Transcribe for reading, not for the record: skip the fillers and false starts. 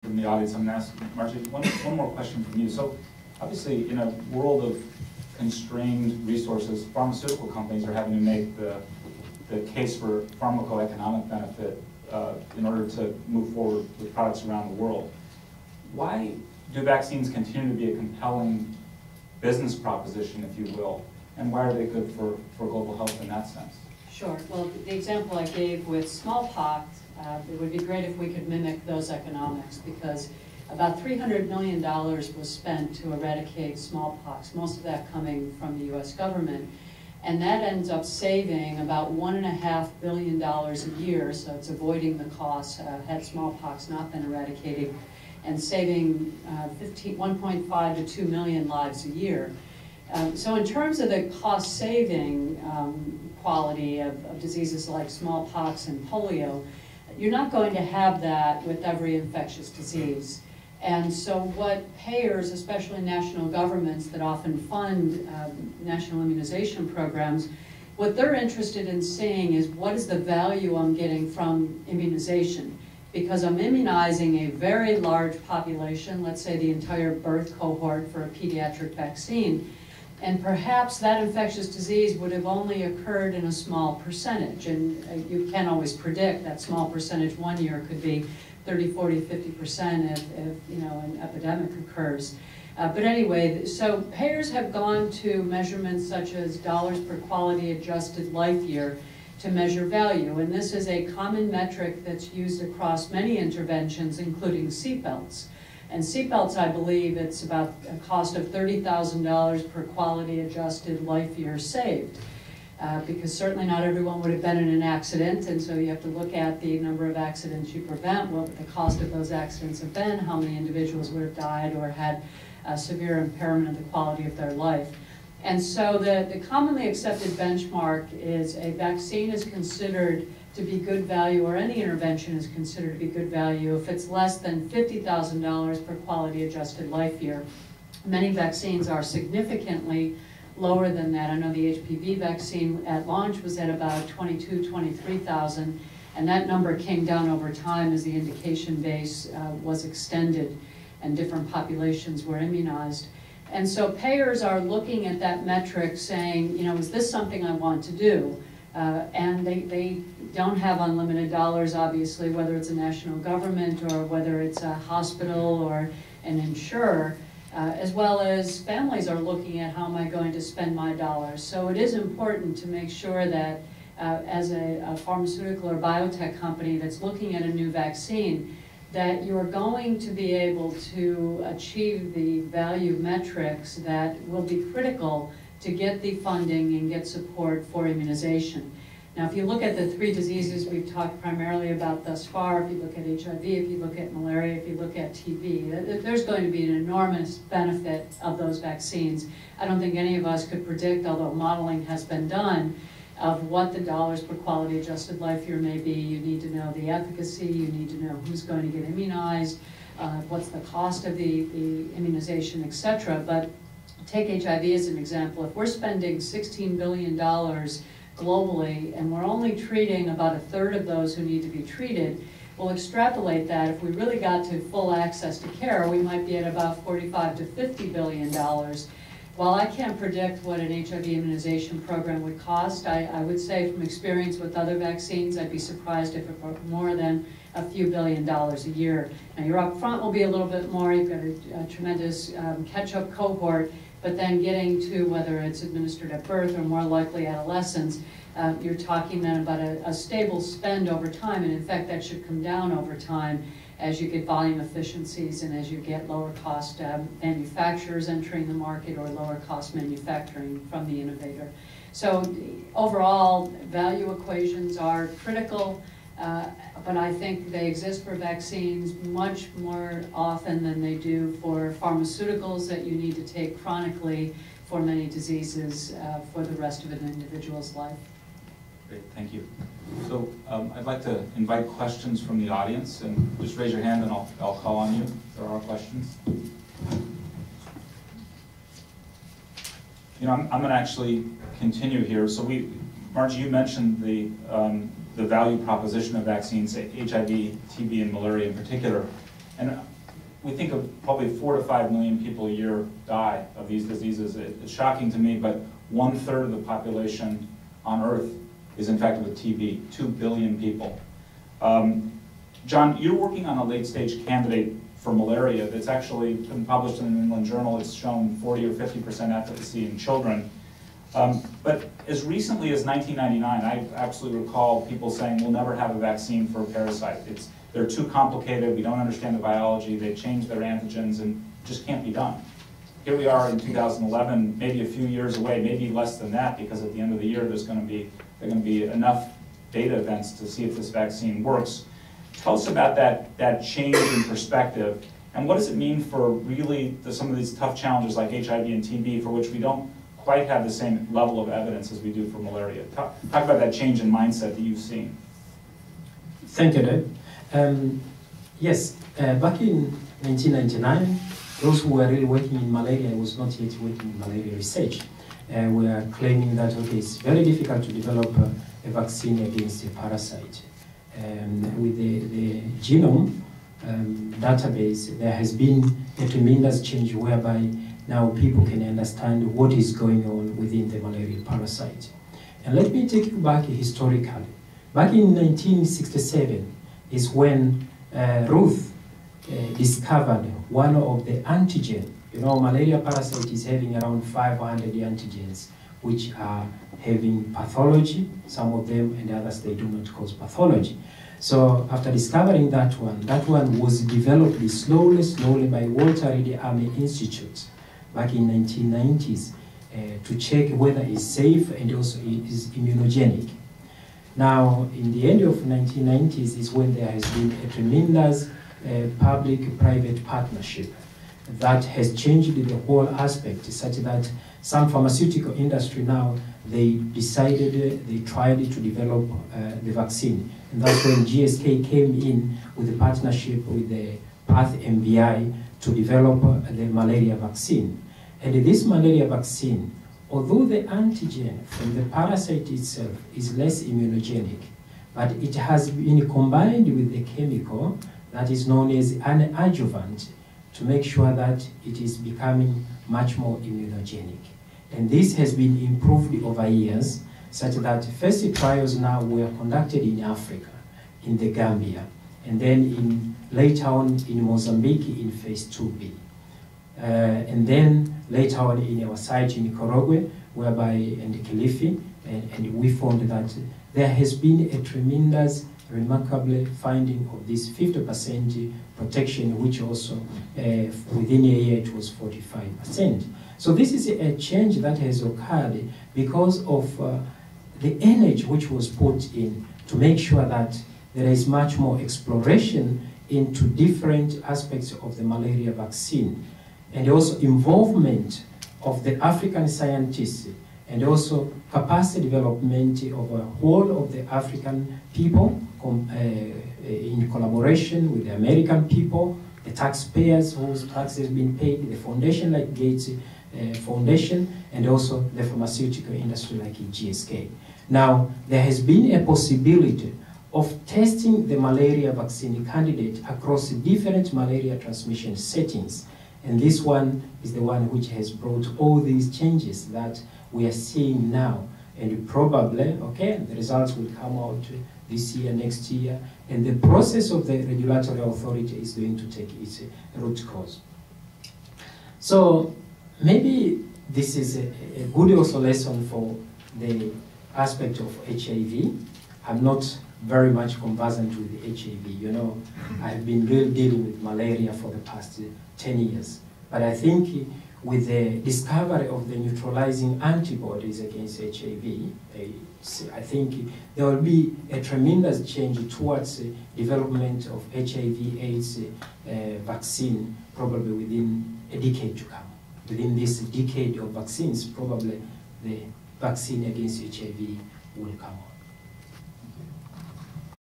from the audience. I'm going to ask Margie one more question from you. So obviously, in a world of constrained resources, pharmaceutical companies are having to make the case for pharmacoeconomic benefit in order to move forward with products around the world. Why do vaccines continue to be a compelling business proposition, if you will, and why are they good for global health in that sense? Sure. Well, the example I gave with smallpox, it would be great if we could mimic those economics, because about $300 million was spent to eradicate smallpox, most of that coming from the US government. And that ends up saving about $1.5 billion a year, so it's avoiding the cost had smallpox not been eradicated, and saving 1.5 to 2 million lives a year. So in terms of the cost-saving quality of diseases like smallpox and polio, you're not going to have that with every infectious disease. And so what payers, especially national governments that often fund national immunization programs, what they're interested in seeing is what is the value I'm getting from immunization. Because I'm immunizing a very large population, let's say the entire birth cohort for a pediatric vaccine, and perhaps that infectious disease would have only occurred in a small percentage, and you can't always predict that small percentage. One year could be 30, 40, 50% if you know, an epidemic occurs. But anyway, so payers have gone to measurements such as dollars per quality adjusted life year to measure value, and this is a common metric that's used across many interventions, including seatbelts. And seatbelts, I believe, it's about a cost of $30,000 per quality adjusted life year saved. Because certainly not everyone would have been in an accident, and so you have to look at the number of accidents you prevent, what the cost of those accidents have been, how many individuals would have died or had a severe impairment of the quality of their life. And so the commonly accepted benchmark is a vaccine is considered to be good value, or any intervention is considered to be good value if it's less than $50,000 per quality adjusted life year. Many vaccines are significantly lower than that. I know the HPV vaccine at launch was at about 22,000, 23,000, and that number came down over time as the indication base was extended and different populations were immunized. And so payers are looking at that metric saying, you know, is this something I want to do? And they don't have unlimited dollars, obviously, whether it's a national government or whether it's a hospital or an insurer. As well as families are looking at how am I going to spend my dollars. So it is important to make sure that as a pharmaceutical or biotech company that's looking at a new vaccine, that you're going to be able to achieve the value metrics that will be critical to get the funding and get support for immunization. Now, if you look at the three diseases we've talked primarily about thus far, if you look at HIV, if you look at malaria, if you look at TB, there's going to be an enormous benefit of those vaccines. I don't think any of us could predict, although modeling has been done, of what the dollars per quality adjusted life year may be. You need to know the efficacy, you need to know who's going to get immunized, what's the cost of the immunization, etc. But take HIV as an example. If we're spending $16 billion globally, and we're only treating about a third of those who need to be treated, we'll extrapolate that. If we really got to full access to care, we might be at about $45 to $50 billion. While I can't predict what an HIV immunization program would cost, I would say from experience with other vaccines, I'd be surprised if it were more than a few $billion a year. Now your upfront will be a little bit more, you've got a tremendous catch-up cohort, but then getting to whether it's administered at birth or more likely adolescence, you're talking then about a stable spend over time, and in fact that should come down over time as you get volume efficiencies and as you get lower cost manufacturers entering the market or lower cost manufacturing from the innovator. So overall, value equations are critical, but I think they exist for vaccines much more often than they do for pharmaceuticals that you need to take chronically for many diseases for the rest of an individual's life. Great, thank you. So I'd like to invite questions from the audience, and just raise your hand and I'll call on you if there are questions. You know, I'm going to actually continue here. So Margie, you mentioned the value proposition of vaccines, HIV, TB, and malaria in particular. And we think of probably 4 to 5 million people a year die of these diseases. It's shocking to me, but 1/3 of the population on Earth is infected with TB, 2 billion people. John, you're working on a late-stage candidate for malaria that's actually been published in the New England Journal. It's shown 40 or 50% efficacy in children. But as recently as 1999, I absolutely recall people saying we'll never have a vaccine for a parasite. They're too complicated, we don't understand the biology, they change their antigens, and it just can't be done. Here we are in 2011, maybe a few years away, maybe less than that, because at the end of the year there are going to be enough data events to see if this vaccine works. Tell us about that change in perspective, and what does it mean for really some of these tough challenges like HIV and TB, for which we don't quite have the same level of evidence as we do for malaria. Talk about that change in mindset that you've seen. Thank you, Dave. Yes, back in 1999, those who were really working in malaria was not yet working in malaria research. We are claiming that, okay, it's very difficult to develop a vaccine against a parasite. With the genome database, there has been a tremendous change whereby now people can understand what is going on within the malaria parasite. And let me take you back historically. Back in 1967 is when Ruth discovered one of the antigen. You know, malaria parasite is having around 500 antigens, which are having pathology, some of them, and others they do not cause pathology. So after discovering that one was developed slowly by Walter Reed Army Institute back in 1990s to check whether it's safe and also it is immunogenic. Now, in the end of 1990s is when there has been a tremendous public-private partnership that has changed the whole aspect, such that some pharmaceutical industry now, they tried to develop the vaccine. And that's when GSK came in with a partnership with the Path MBI to develop the malaria vaccine. And this malaria vaccine, although the antigen from the parasite itself is less immunogenic, but it has been combined with the chemical that is known as an adjuvant to make sure that it is becoming much more immunogenic. And this has been improved over years, such that first trials now were conducted in Africa, in the Gambia, and then later on in Mozambique in phase 2B. And then later on in our site in Korogwe, whereby in Kilifi, and we found that there has been a tremendous, remarkable finding of this 50% protection, which also within a year it was 45%. So this is a change that has occurred because of the energy which was put in to make sure that there is much more exploration into different aspects of the malaria vaccine, and also involvement of the African scientists, and also capacity development of a whole of the African people in collaboration with the American people, the taxpayers whose tax has been paid, the foundation like Gates Foundation, and also the pharmaceutical industry like GSK. Now, there has been a possibility of testing the malaria vaccine candidate across different malaria transmission settings. And this one is the one which has brought all these changes that we are seeing now. And probably, okay, the results will come out this year, next year, and the process of the regulatory authority is going to take its root cause. So maybe this is a good also lesson for the aspect of HIV. I'm not very much conversant with the HIV. You know, I've been really dealing with malaria for the past 10 years. But I think with the discovery of the neutralizing antibodies against HIV, I think there will be a tremendous change towards development of HIV/AIDS vaccine probably within a decade to come. Within this decade of vaccines, probably the vaccine against HIV will come on.